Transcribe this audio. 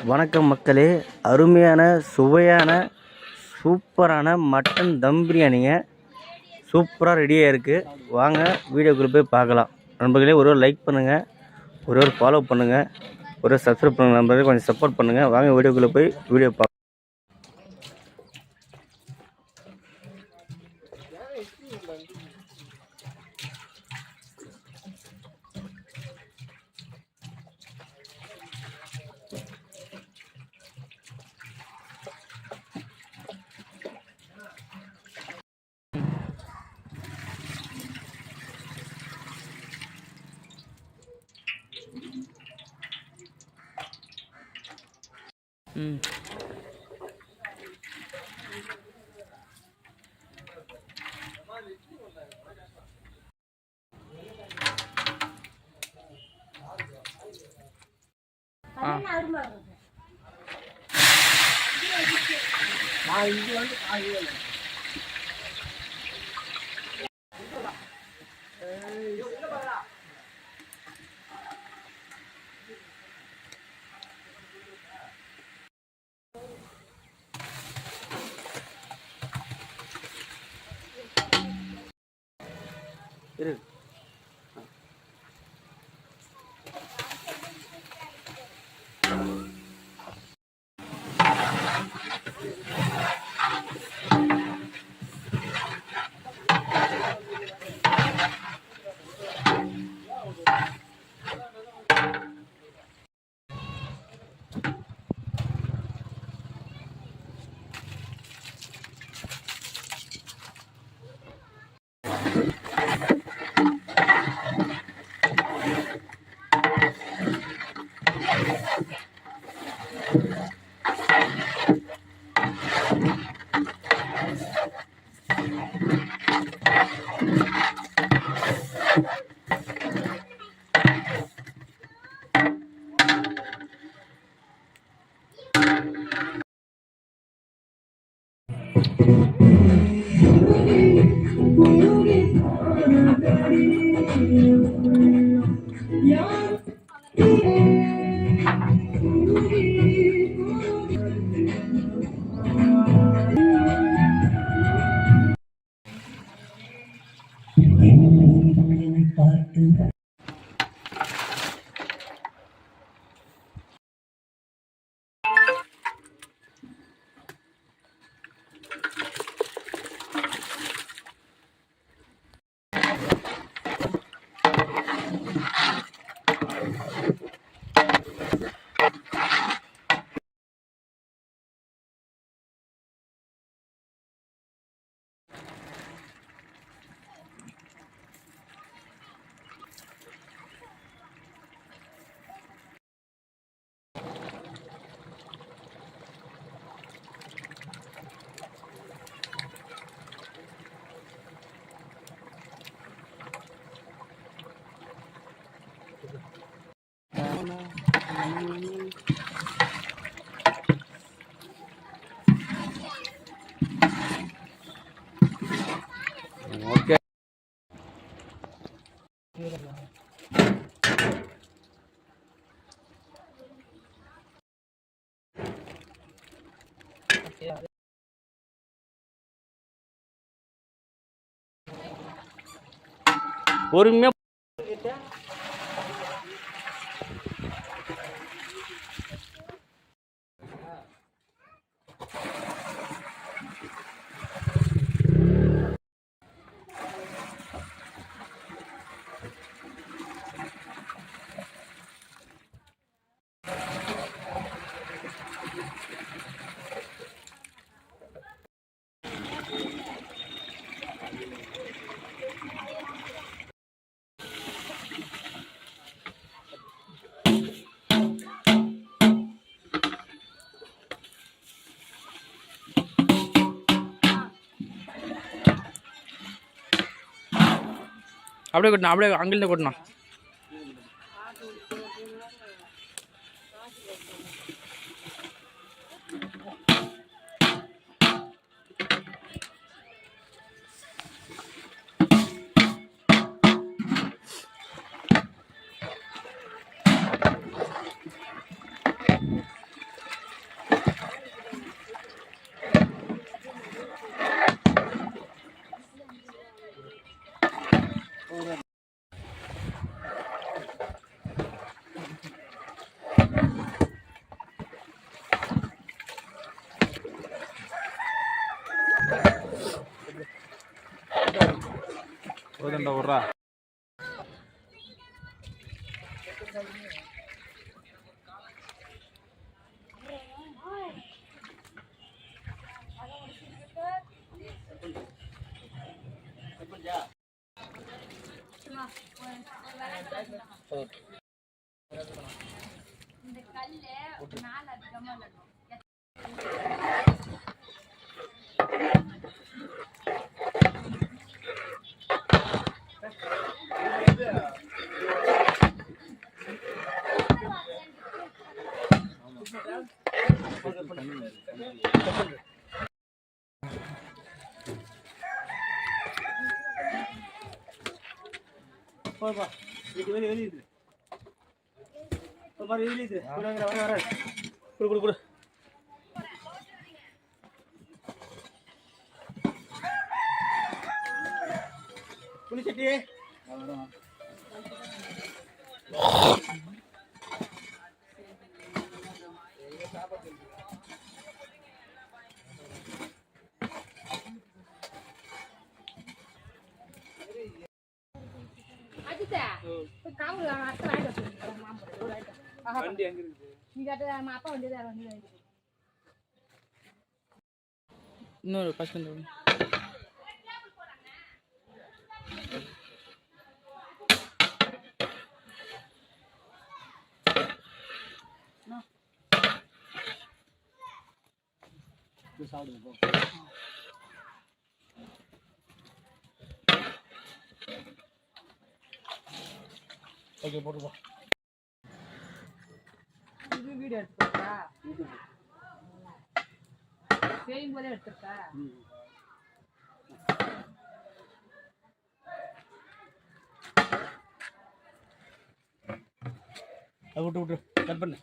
வணக்கம் மக்களே, அருமையான சுவையான சூப்பரான மட்டன் தம் பிரியாணிங்க சூப்பராக ரெடியாக இருக்குது. வாங்க வீடியோக்குள்ளே போய் பார்க்கலாம். நண்பர்களே, ஒரு லைக் பண்ணுங்கள், ஒரு ஃபாலோ பண்ணுங்கள், ஒரு சப்ஸ்கிரைப் பண்ணுங்கள். நண்பர்களே, கொஞ்சம் சப்போர்ட் பண்ணுங்கள். வாங்க வீடியோக்குள்ளே போய் வீடியோ பார்க்கலாம். ஓகே, பொறுமையா அப்படியே கொட்டணும், அப்படியே அங்கிருந்து கொட்டணும். ஏன்டா விட்றா இந்த கல்லு மேல அதிகமா இருக்கும். போப்பா இது வெளிய இது பாரு வெளிய இது வர குடு புளி சட்டி வண்டி எங்க இருக்குது இன்னொரு பசங்க சாப்பிடுங்க ஓகே போட்டுப்போம் இது வீடியோ எடுத்துக்கா செய்யும் போதே எடுத்துக்கா விட்டு கட் பண்ணு